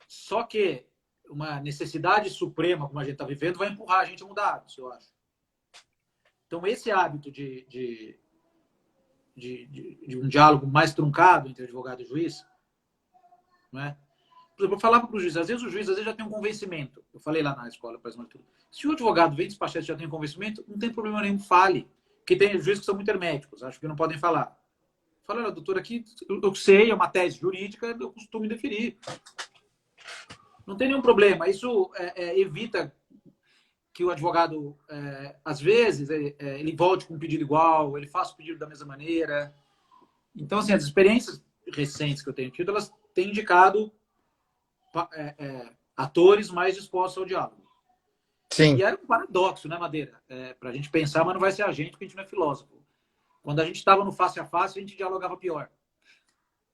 Só que uma necessidade suprema, como a gente está vivendo, vai empurrar a gente a mudar hábitos, eu acho. Então, esse hábito de um diálogo mais truncado entre advogado e juiz, não é? Por exemplo, eu falava para o juiz, às vezes o juiz já tem um convencimento. Eu falei lá na escola, para tudo. Se o advogado vem despachar e já tem um convencimento, não tem problema nenhum, fale. Porque tem juízes que são muito herméticos, acho que não podem falar. Fala, doutor, aqui eu sei, é uma tese jurídica, eu costumo deferir. Não tem nenhum problema. Isso evita que o advogado, às vezes, ele volte com um pedido igual, ele faça o pedido da mesma maneira. Então, assim, as experiências recentes que eu tenho tido, elas têm indicado atores mais dispostos ao diálogo. Sim. E era um paradoxo, né, Madeira? Para a gente pensar, mas não vai ser a gente, porque a gente não é filósofo. Quando a gente estava no face a face, a gente dialogava pior.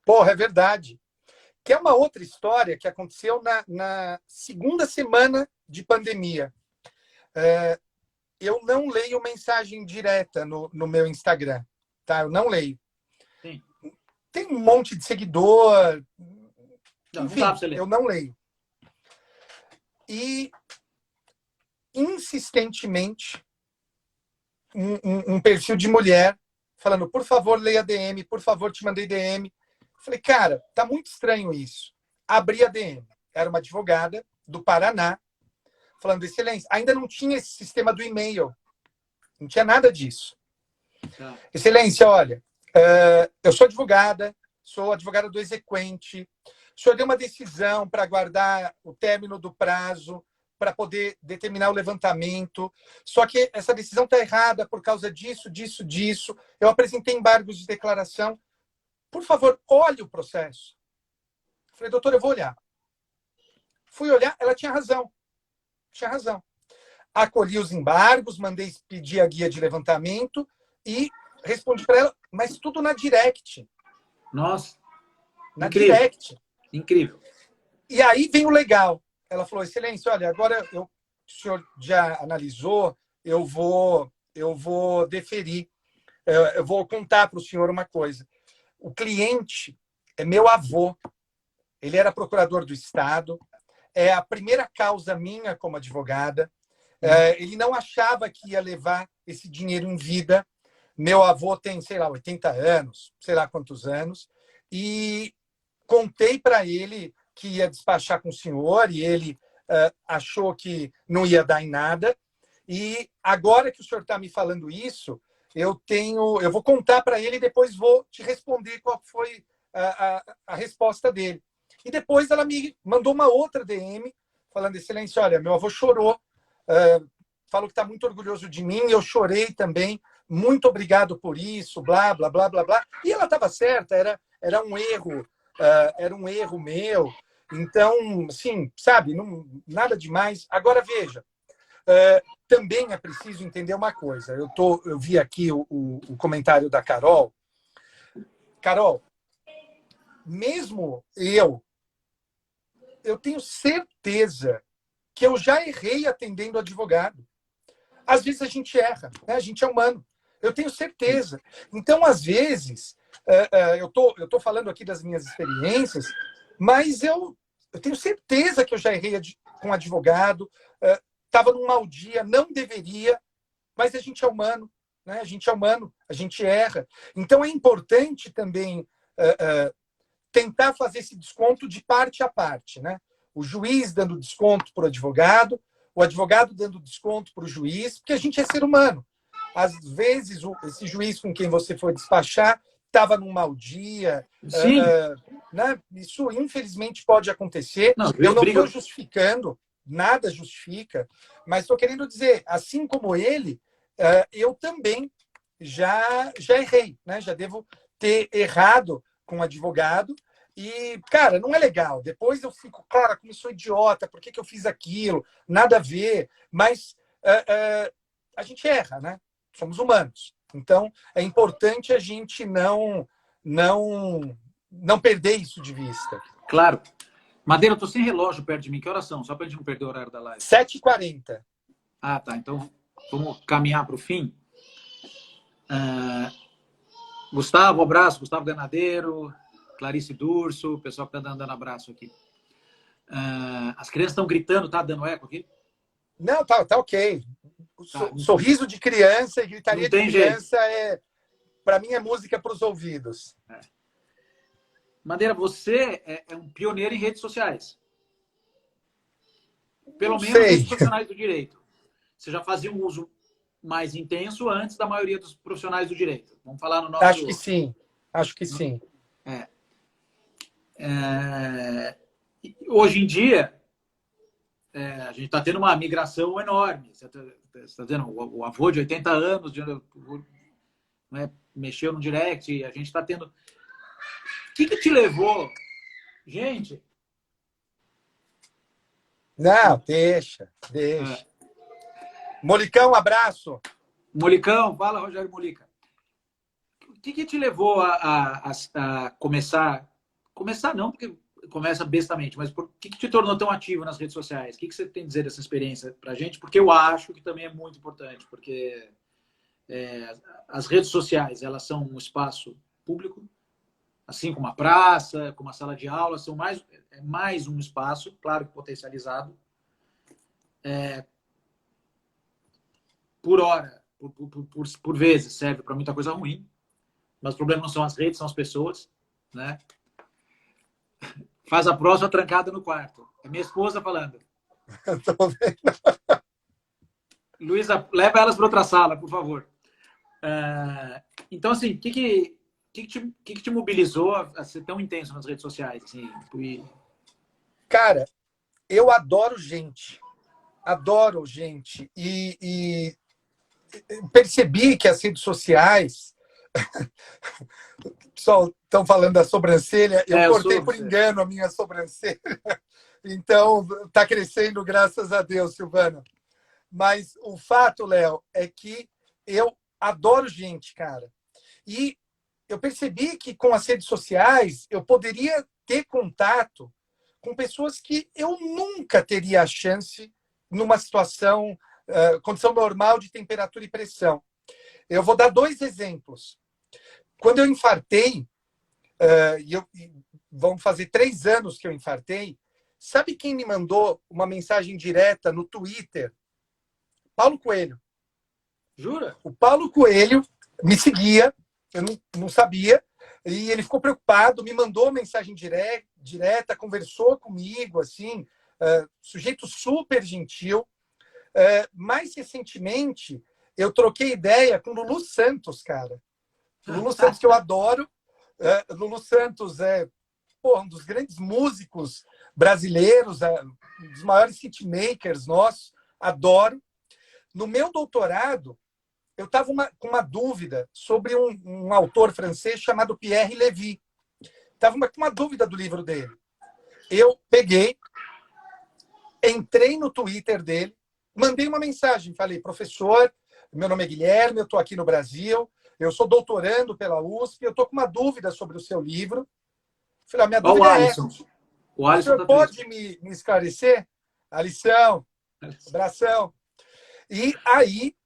Porra, é verdade. Que é uma outra história que aconteceu na segunda semana de pandemia. Eu não leio mensagem direta no meu Instagram, tá? Eu não leio. Sim. Tem um monte de seguidor. Não, enfim, não dá pra você ler. Eu não leio. E, insistentemente, um perfil de mulher falando, por favor, leia DM, por favor, te mandei DM. Falei, cara, tá muito estranho isso. Abri a DM. Era uma advogada do Paraná, falando, excelência, ainda não tinha esse sistema do e-mail. Não tinha nada disso. Tá. Excelência, olha, eu sou advogada do exequente. O senhor deu uma decisão para aguardar o término do prazo para poder determinar o levantamento. Só que essa decisão está errada por causa disso, disso, disso. Eu apresentei embargos de declaração. Por favor, olhe o processo. Falei, doutor, eu vou olhar. Fui olhar, ela tinha razão. Tinha razão. Acolhi os embargos, mandei pedir a guia de levantamento e respondi para ela, mas tudo na direct. Nossa. Na Incrível. direct. Incrível. E aí vem o legal. Ela falou, excelência, olha, agora o senhor já analisou, eu vou deferir. Eu vou contar para o senhor uma coisa. O cliente é meu avô. Ele era procurador do Estado. É a primeira causa minha como advogada. Ele não achava que ia levar esse dinheiro em vida. Meu avô tem, sei lá, 80 anos, sei lá quantos anos. E contei para ele que ia despachar com o senhor e ele achou que não ia dar em nada. E agora que o senhor está me falando isso, eu vou contar para ele e depois vou te responder qual foi a resposta dele. E depois ela me mandou uma outra DM falando, excelência, olha, meu avô chorou, falou que está muito orgulhoso de mim, eu chorei também, muito obrigado por isso, blá, blá, blá, blá, blá. E ela estava certa, era um erro meu. Então, assim, sabe, nada demais. Agora, veja, também é preciso entender uma coisa. Eu vi aqui o comentário da Carol. Carol, mesmo eu tenho certeza que eu já errei atendendo advogado. Às vezes a gente erra, né? A gente é humano. Eu tenho certeza. Então, às vezes, eu tô falando aqui das minhas experiências, mas eu tenho certeza que eu já errei com advogado, estava num mau dia, não deveria, mas a gente é humano, né? A gente é humano, a gente erra. Então, é importante também tentar fazer esse desconto de parte a parte, né? O juiz dando desconto para o advogado dando desconto para o juiz, porque a gente é ser humano. Às vezes, esse juiz com quem você foi despachar estava num mau dia. Sim. né? Isso, infelizmente, pode acontecer. Não, Eu juiz não estou briga. justificando, nada justifica, mas estou querendo dizer, assim como ele, eu também já errei, né? Já devo ter errado com um advogado. E, cara, não é legal. Depois eu fico, cara, como eu sou idiota, por que eu fiz aquilo? Nada a ver. Mas a gente erra, né? Somos humanos. Então, é importante a gente não perder isso de vista. Claro. Madeira, eu tô sem relógio perto de mim. Que horas são? Só pra gente não perder o horário da live. 7h40. Ah, tá. Então, vamos caminhar para o fim. Gustavo, abraço. Gustavo Granadeiro, Clarice Durso, o pessoal que está dando abraço aqui. As crianças estão gritando, tá dando eco aqui? Não, tá ok. Sorriso de criança e gritaria de criança para mim é música para os ouvidos. Madeira, você é um pioneiro em redes sociais. Pelo menos Sei. dos profissionais do direito. Você já fazia um uso mais intenso antes da maioria dos profissionais do direito. Vamos falar no nosso... Acho que sim. Acho que sim. Hoje em dia, a gente está tendo uma migração enorme. Você está vendo? O avô de 80 anos né, mexeu no direct. A gente está tendo... O que te levou? Gente... Não, deixa. Molicão, um abraço. Molicão, fala, Rogério Molica. O que te levou a começar? Começar não, porque começa bestamente, mas o que te tornou tão ativo nas redes sociais? O que você tem a dizer dessa experiência pra gente? Porque eu acho que também é muito importante, porque as redes sociais, elas são um espaço público, assim como a praça, como a sala de aula, são mais um espaço, claro que potencializado, por hora, por vezes, serve para muita coisa ruim, mas o problema não são as redes, são as pessoas, né? Faz a próxima trancada no quarto. É minha esposa falando. Tô vendo. Luísa, leva elas para outra sala, por favor. Então, assim, o que te mobilizou a ser tão intenso nas redes sociais? Assim, Cara, eu adoro gente. Adoro gente. E percebi que as redes sociais... Pessoal, estão falando da sobrancelha. Eu cortei por engano a minha sobrancelha. Então, está crescendo, graças a Deus, Silvana. Mas o fato, Léo, é que eu adoro gente, cara. E eu percebi que com as redes sociais eu poderia ter contato com pessoas que eu nunca teria a chance numa situação, condição normal de temperatura e pressão. Eu vou dar 2 exemplos. Quando eu infartei, vão fazer 3 anos que eu infartei, sabe quem me mandou uma mensagem direta no Twitter? Paulo Coelho. Jura? O Paulo Coelho me seguia, eu não sabia, e ele ficou preocupado, me mandou mensagem direta, conversou comigo, assim, sujeito super gentil. Mais recentemente, eu troquei ideia com o Lulu Santos, cara. O Lulu Santos, que eu adoro. Lulu Santos é um dos grandes músicos brasileiros, um dos maiores hitmakers nossos. Adoro. No meu doutorado, eu estava com uma dúvida sobre um autor francês chamado Pierre Lévy. Estava com uma dúvida do livro dele. Eu peguei, entrei no Twitter dele, mandei uma mensagem, falei, professor, meu nome é Guilherme, eu estou aqui no Brasil, eu sou doutorando pela USP, eu estou com uma dúvida sobre o seu livro. Falei, a minha dúvida é essa. O senhor pode me esclarecer? Alição, abração. E aí,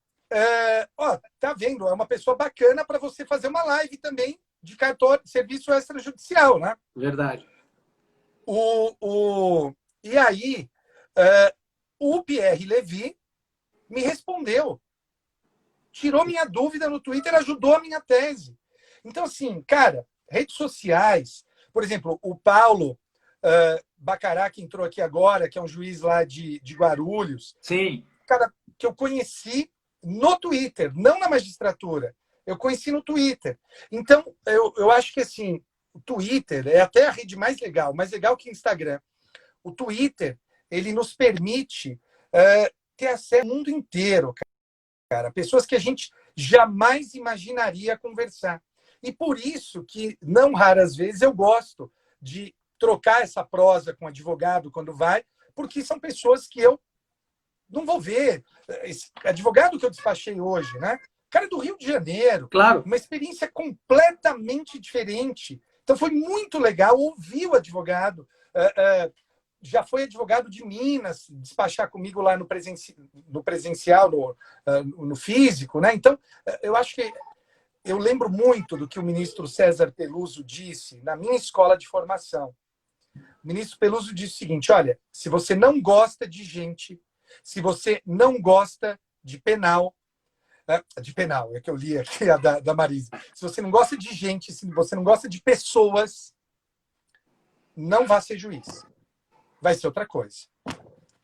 tá vendo? É uma pessoa bacana para você fazer uma live também de cartório, de serviço extrajudicial, né? Verdade. E aí, o Pierre Lévy me respondeu. Tirou minha dúvida no Twitter, ajudou a minha tese. Então, assim, cara, redes sociais, por exemplo, o Paulo Bacará, que entrou aqui agora, que é um juiz lá de Guarulhos. Sim. Cara, que eu conheci no Twitter, não na magistratura. Eu conheci no Twitter. Então, eu acho que, assim, o Twitter é até a rede mais legal que o Instagram. O Twitter, ele nos permite ter acesso ao mundo inteiro, cara. Pessoas que a gente jamais imaginaria conversar. E por isso que, não raras vezes, eu gosto de trocar essa prosa com advogado quando vai, porque são pessoas que eu não vou ver. Esse advogado que eu despachei hoje, né? Cara do Rio de Janeiro. Claro. Uma experiência completamente diferente. Então foi muito legal ouvir o advogado. Já foi advogado de Minas, despachar comigo lá no presencial, no físico, né? Então, eu acho que eu lembro muito do que o ministro César Peluso disse na minha escola de formação. O ministro Peluso disse o seguinte: olha, se você não gosta de gente, se você não gosta de penal, é que eu li aqui a da Marisa. Se você não gosta de gente, se você não gosta de pessoas, não vá ser juiz. Vai ser outra coisa.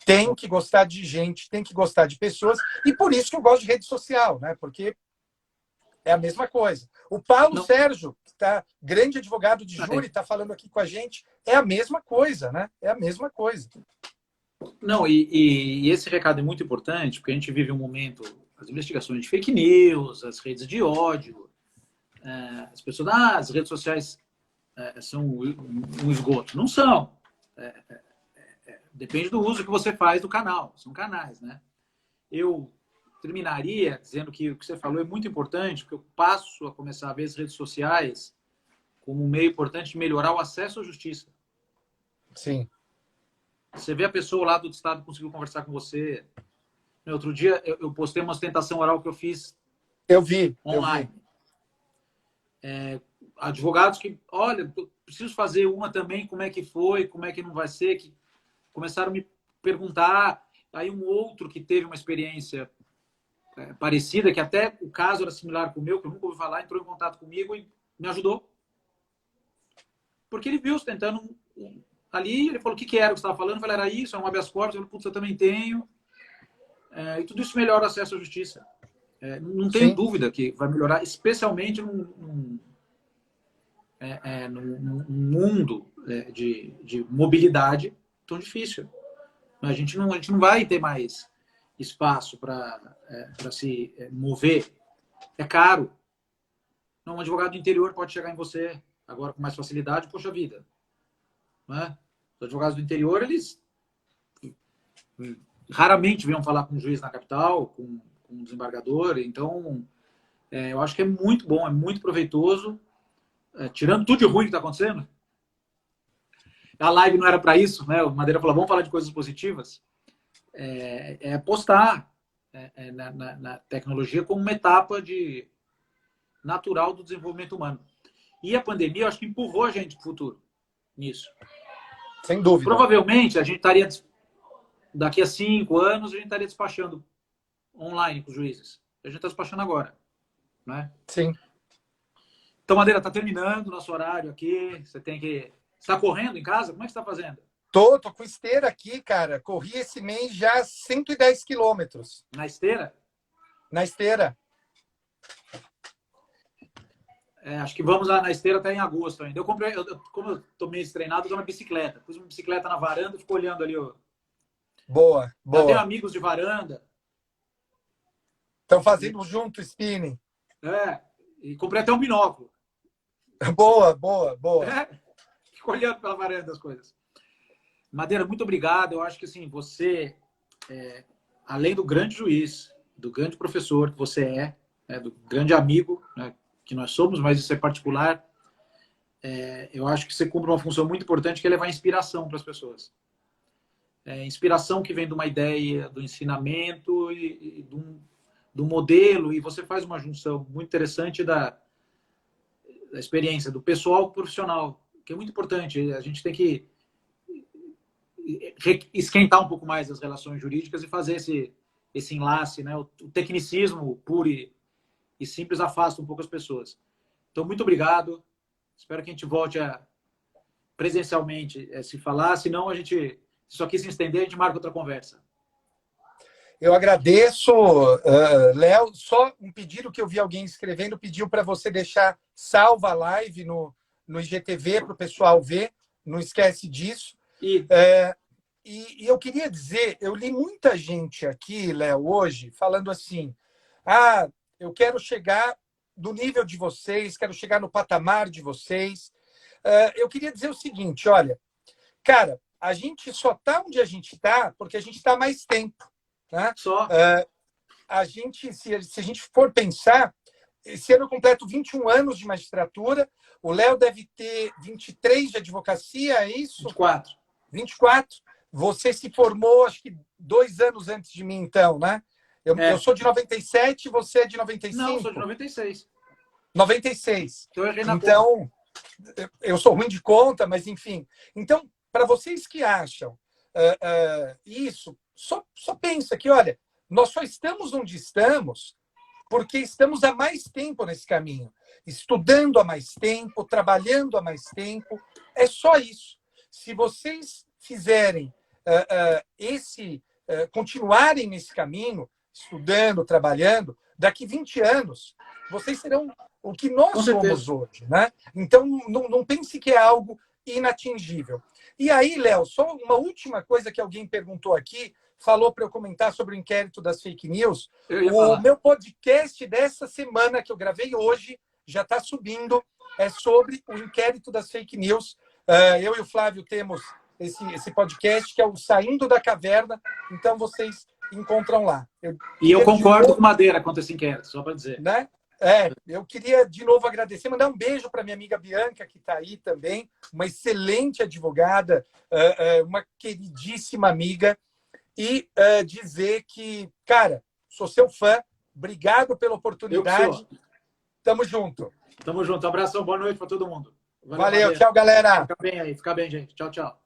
Tem que gostar de gente, tem que gostar de pessoas, e por isso que eu gosto de rede social, né? Porque é a mesma coisa. O Paulo Sérgio, que está grande advogado de júri, está falando aqui com a gente, é a mesma coisa, né? É a mesma coisa. Não, e esse recado é muito importante, porque a gente vive um momento, as investigações de fake news, as redes de ódio, as pessoas, as redes sociais são um esgoto. Não são. Depende do uso que você faz do canal. São canais, né? Eu terminaria dizendo que o que você falou é muito importante, porque eu passo a começar a ver as redes sociais como um meio importante de melhorar o acesso à justiça. Sim. Você vê a pessoa lá do estado conseguiu conversar com você. Outro dia eu postei uma ostentação oral que eu fiz. Eu vi. Online. Advogados que, olha, preciso fazer uma também, como é que foi, como é que não vai ser, que começaram a me perguntar. Aí um outro que teve uma experiência parecida, que até o caso era similar com o meu, que eu nunca ouvi falar, entrou em contato comigo e me ajudou. Porque ele viu tentando ali, ele falou o que era o que você estava falando, eu falei, era isso, é um habeas corpus, eu falei, putz, eu também tenho. E tudo isso melhora o acesso à justiça. Não tenho dúvida que vai melhorar, especialmente num mundo de mobilidade tão difícil. A gente não vai ter mais espaço para se mover. É caro. Um advogado do interior pode chegar em você agora com mais facilidade, poxa vida. Não é? Os advogados do interior, eles raramente vêm falar com um juiz na capital, com um desembargador. Então, eu acho que é muito bom, é muito proveitoso. Tirando tudo de ruim que está acontecendo. A live não era para isso, né? O Madeira falou, vamos falar de coisas positivas. Apostar na tecnologia como uma etapa natural do desenvolvimento humano. E a pandemia, eu acho que empurrou a gente para o futuro nisso. Sem dúvida. Provavelmente, a gente estaria, daqui a 5 anos, a gente estaria despachando online com os juízes. A gente está despachando agora. Né? Sim. Então, Madeira, está terminando o nosso horário aqui. Você tem que... Você está correndo em casa? Como é que você está fazendo? Tô com esteira aqui, cara. Corri esse mês já 110 quilômetros. Na esteira? Na esteira. Acho que vamos lá na esteira até em agosto ainda. Eu comprei, como eu tô meio treinado, eu tô na bicicleta. Pus uma bicicleta na varanda e fico olhando ali. Boa. Eu tenho amigos de varanda. Estão fazendo junto spinning. E comprei até um binóculo. Boa. Fico olhando pela varanda as coisas. Madeira, muito obrigado. Eu acho que assim, você, além do grande juiz, do grande professor que você do grande amigo, né, que nós somos, mas isso é particular, eu acho que você cumpre uma função muito importante, que é levar inspiração para as pessoas. Inspiração que vem de uma ideia, do ensinamento e do modelo, e você faz uma junção muito interessante da experiência do pessoal profissional, que é muito importante. A gente tem que esquentar um pouco mais as relações jurídicas e fazer esse enlace, né? O tecnicismo puro e simples afasta um pouco as pessoas. Então, muito obrigado. Espero que a gente volte presencialmente se falar. Senão, se isso aqui se estender, a gente marca outra conversa. Eu agradeço, Léo. Só um pedido que eu vi alguém escrevendo, pediu para você deixar salva a live no IGTV para o pessoal ver, não esquece disso. E E eu queria dizer, eu li muita gente aqui, Léo, hoje, falando assim, ah, eu quero chegar do nível de vocês, quero chegar no patamar de vocês. Eu queria dizer o seguinte, olha, cara, a gente só está onde a gente está porque a gente está mais tempo. Né? só. A gente, se a gente for pensar, esse ano eu completo 21 anos de magistratura, o Léo deve ter 23 de advocacia, é isso? 24. 24. Você se formou, acho que 2 anos antes de mim, então, né? Eu sou de 97, você é de 95? Não, sou de 96. 96. Então, eu errei na Então, eu sou ruim de conta, mas enfim. Então, para vocês que acham isso, só pensa que, olha, nós só estamos onde estamos porque estamos há mais tempo nesse caminho, estudando há mais tempo, trabalhando há mais tempo. É só isso. Se vocês fizerem continuarem nesse caminho, estudando, trabalhando, daqui 20 anos, vocês serão o que nós somos hoje. Né? Então, não pense que é algo inatingível. E aí, Léo, só uma última coisa que alguém perguntou aqui, falou para eu comentar sobre o inquérito das fake news. O meu podcast dessa semana, que eu gravei hoje, já está subindo, é sobre o inquérito das fake news. Eu e o Flávio temos esse podcast, que é o Saindo da Caverna, então vocês encontram lá. Eu concordo com Madeira quanto a esse inquérito, só para dizer. Né? Eu queria de novo agradecer, mandar um beijo para minha amiga Bianca, que está aí também, uma excelente advogada, uma queridíssima amiga, e dizer que, cara, sou seu fã, obrigado pela oportunidade. Tamo junto. Tamo junto. Abração, boa noite para todo mundo. Valeu, tchau, galera. Fica bem aí, fica bem, gente. Tchau, tchau.